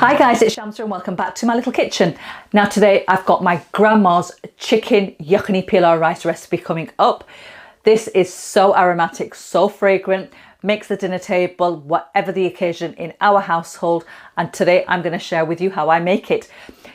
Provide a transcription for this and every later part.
Hi guys, it's Shamsa and welcome back to my little kitchen. Now today I've got my grandma's chicken yakhni pilau rice recipe coming up. This is so aromatic, so fragrant, makes the dinner table, whatever the occasion in our household. And today I'm going to share with you how I make it.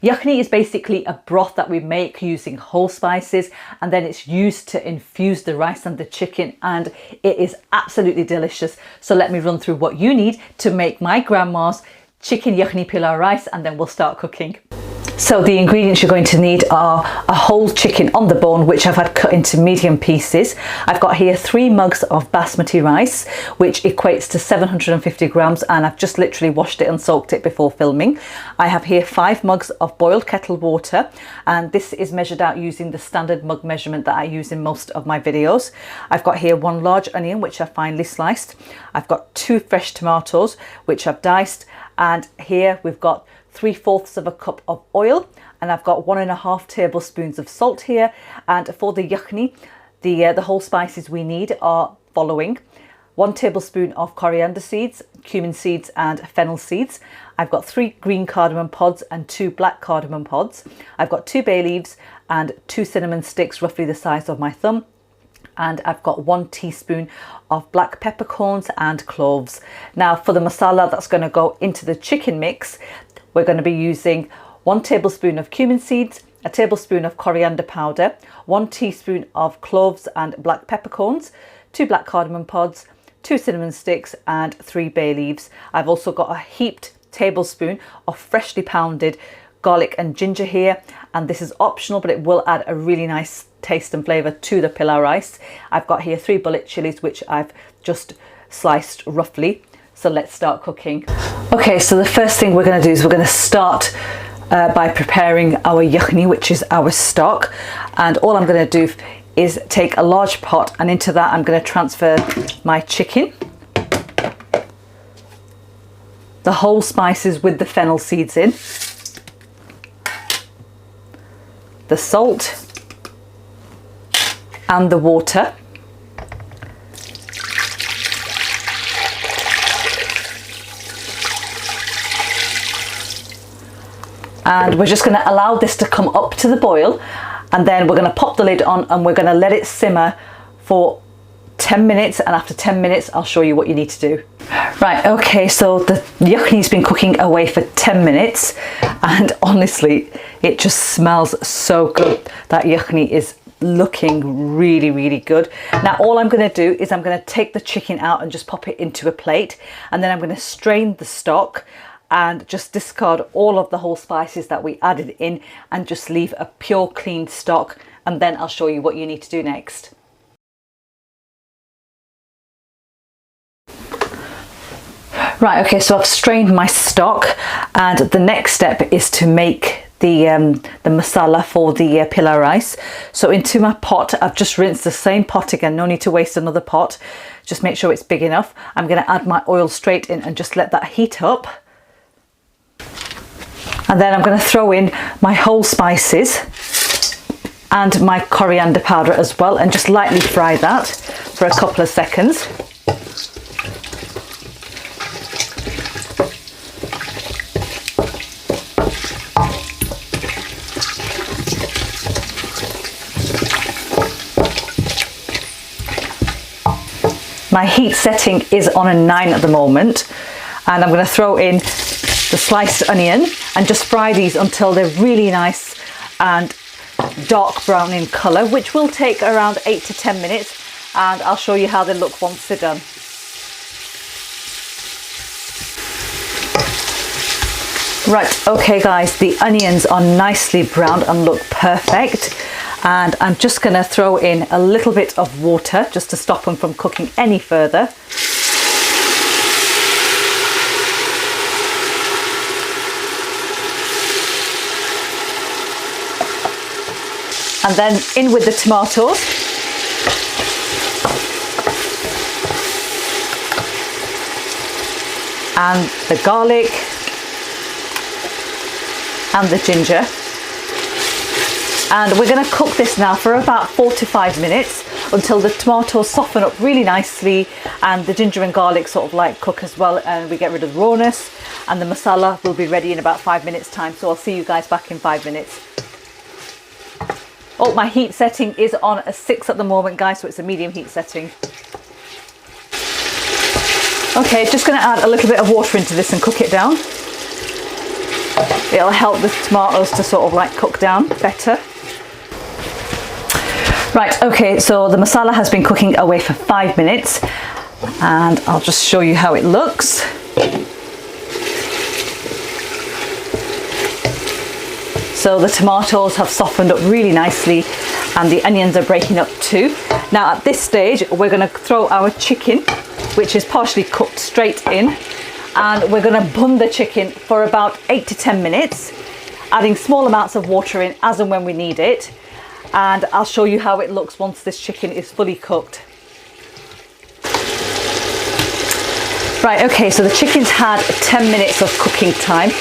Yakhni is basically a broth that we make using whole spices, and then it's used to infuse the rice and the chicken, and it is absolutely delicious. So let me run through what you need to make my grandma's chicken yakhni pilau rice, and then we'll start cooking. So the ingredients you're going to need are a whole chicken on the bone, which I've had cut into medium pieces. I've got here 3 mugs of basmati rice, which equates to 750 grams, and I've just literally washed it and soaked it before filming. I have here 5 mugs of boiled kettle water, and this is measured out using the standard mug measurement that I use in most of my videos. I've got here 1 large onion, which I've finely sliced. I've got 2 fresh tomatoes, which I've diced, and here we've got 3/4 of a cup of oil, and I've got 1.5 tablespoons of salt here. And for the yakhni, the whole spices we need are following: 1 tablespoon of coriander seeds, cumin seeds and fennel seeds. I've got 3 green cardamom pods and 2 black cardamom pods. I've got 2 bay leaves and 2 cinnamon sticks, roughly the size of my thumb. And I've got 1 teaspoon of black peppercorns and cloves. Now for the masala that's going to go into the chicken mix, we're going to be using 1 tablespoon of cumin seeds, a tablespoon of coriander powder, 1 teaspoon of cloves and black peppercorns, 2 black cardamom pods, 2 cinnamon sticks and 3 bay leaves. I've also got a heaped tablespoon of freshly pounded garlic and ginger here, and this is optional, but it will add a really nice taste and flavour to the pilau rice. I've got here 3 bullet chilies, which I've just sliced roughly. So let's start cooking. Okay, so the first thing we're going to do is we're going to start by preparing our yakhni, which is our stock. And all I'm going to do is take a large pot, and into that I'm going to transfer my chicken, the whole spices with the fennel seeds in, the salt and the water. And we're just going to allow this to come up to the boil, and then we're going to pop the lid on and we're going to let it simmer for 10 minutes, and after 10 minutes I'll show you what you need to do. Right, okay, so the yakhni's been cooking away for 10 minutes, and honestly it just smells so good. That yakhni is looking really good. Now all I'm going to do is I'm going to take the chicken out and just pop it into a plate, and then I'm going to strain the stock and just discard all of the whole spices that we added in and just leave a pure clean stock, and then I'll show you what you need to do next. Right, okay, so I've strained my stock, and the next step is to make the masala for the pilau rice. So into my pot, I've just rinsed the same pot again, no need to waste another pot, just make sure it's big enough. I'm going to add my oil straight in and just let that heat up. And then I'm going to throw in my whole spices and my coriander powder as well, and just lightly fry that for a couple of seconds. My heat setting is on a 9 at the moment, and I'm going to throw in the sliced onion and just fry these until they're really nice and dark brown in colour, which will take around 8 to 10 minutes, and I'll show you how they look once they're done. Right, okay guys, the onions are nicely browned and look perfect, and I'm just going to throw in a little bit of water just to stop them from cooking any further. And then in with the tomatoes. And the garlic. And the ginger. And we're going to cook this now for about 4 to 5 minutes until the tomatoes soften up really nicely and the ginger and garlic sort of like cook as well, and we get rid of the rawness, and the masala will be ready in about 5 minutes time. So I'll see you guys back in 5 minutes. Oh, my heat setting is on a 6 at the moment, guys, so it's a medium heat setting. Okay, just going to add a little bit of water into this and cook it down. It'll help the tomatoes to sort of like cook down better. Right, okay, so the masala has been cooking away for 5 minutes, and I'll just show you how it looks. So the tomatoes have softened up really nicely and the onions are breaking up too. Now at this stage, we're going to throw our chicken, which is partially cooked, straight in, and we're going to bun the chicken for about 8 to 10 minutes, adding small amounts of water in as and when we need it. And I'll show you how it looks once this chicken is fully cooked. Right, okay, so the chicken's had 10 minutes of cooking time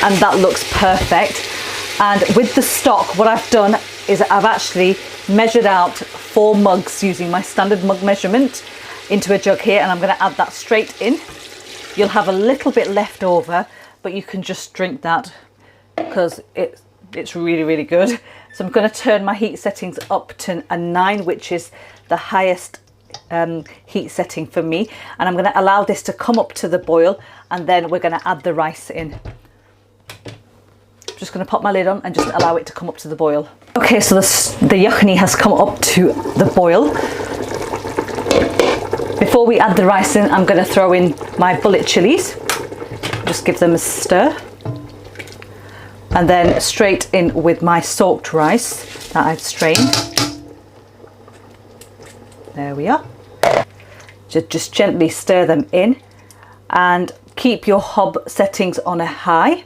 and that looks perfect. And with the stock, what I've done is I've actually measured out 4 mugs using my standard mug measurement into a jug here, and I'm going to add that straight in. You'll have a little bit left over, but you can just drink that because it's really, really good. So I'm going to turn my heat settings up to a 9, which is the highest heat setting for me. And I'm going to allow this to come up to the boil, and then we're going to add the rice in. I'm just going to pop my lid on and just allow it to come up to the boil. Okay, so the yakhni has come up to the boil. Before we add the rice in, I'm going to throw in my bullet chilies. Just give them a stir. And then straight in with my soaked rice that I've strained. There we are. Just gently stir them in and keep your hob settings on a high.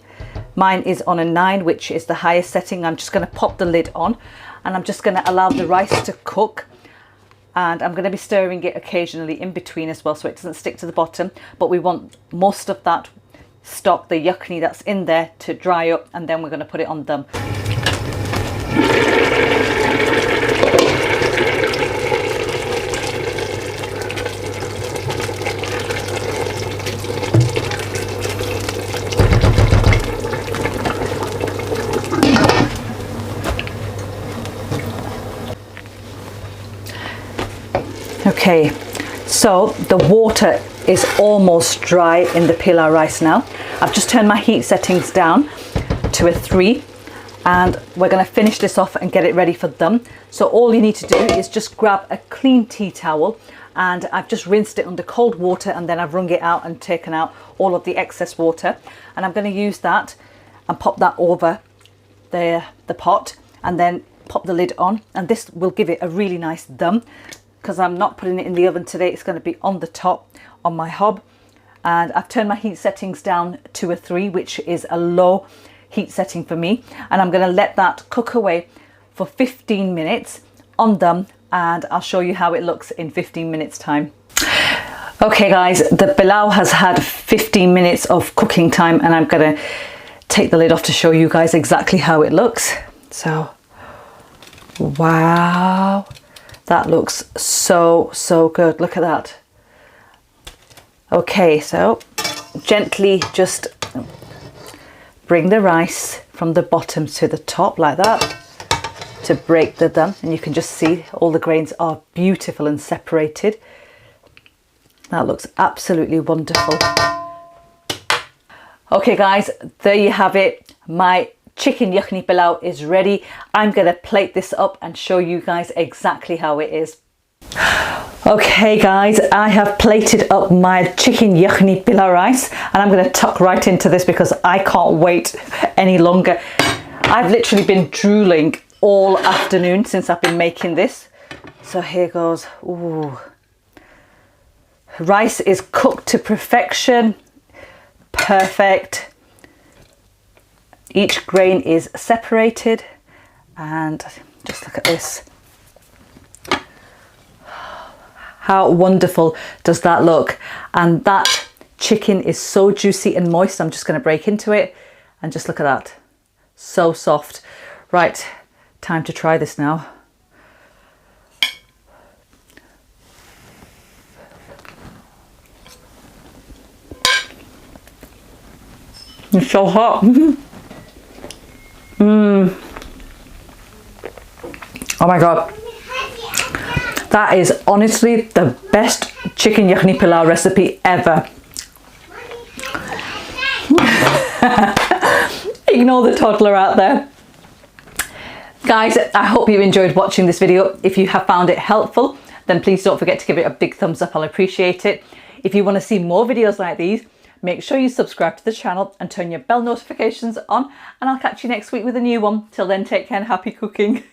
Mine is on a 9, which is the highest setting. I'm just going to pop the lid on and I'm just going to allow the rice to cook. And I'm going to be stirring it occasionally in between as well, so it doesn't stick to the bottom. But we want most of that stock, the yakhni that's in there, to dry up, and then we're going to put it on dum. Okay, so the water is almost dry in the pilau rice now. I've just turned my heat settings down to a 3, and we're going to finish this off and get it ready for dum. So all you need to do is just grab a clean tea towel, and I've just rinsed it under cold water, and then I've wrung it out and taken out all of the excess water, and I'm going to use that and pop that over the pot, and then pop the lid on, and this will give it a really nice dum. Because I'm not putting it in the oven today, it's going to be on the top on my hob. And I've turned my heat settings down to a 3, which is a low heat setting for me, and I'm going to let that cook away for 15 minutes on dum, and I'll show you how it looks in 15 minutes time. Okay guys, the pilau has had 15 minutes of cooking time, and I'm going to take the lid off to show you guys exactly how it looks. So wow, that looks so good. Look at that. Okay, so gently just bring the rice from the bottom to the top like that to break the dum, and you can just see all the grains are beautiful and separated. That looks absolutely wonderful. Okay guys, there you have it. My chicken yakhni pilau is ready. I'm going to plate this up and show you guys exactly how it is. Okay guys, I have plated up my chicken yakhni pilau rice, and I'm going to tuck right into this because I can't wait any longer. I've literally been drooling all afternoon since I've been making this. So here goes. Ooh. Rice is cooked to perfection. Perfect. Each grain is separated, and just look at this. How wonderful does that look? And that chicken is so juicy and moist. I'm just going to break into it, and just look at that. So soft. Right, time to try this now. It's so hot. Oh my god. That is honestly the best chicken yakhni pilau recipe ever. Ignore the toddler out there. Guys, I hope you enjoyed watching this video. If you have found it helpful, then please don't forget to give it a big thumbs up. I'll appreciate it. If you want to see more videos like these, make sure you subscribe to the channel and turn your bell notifications on, and I'll catch you next week with a new one. Till then, take care and happy cooking.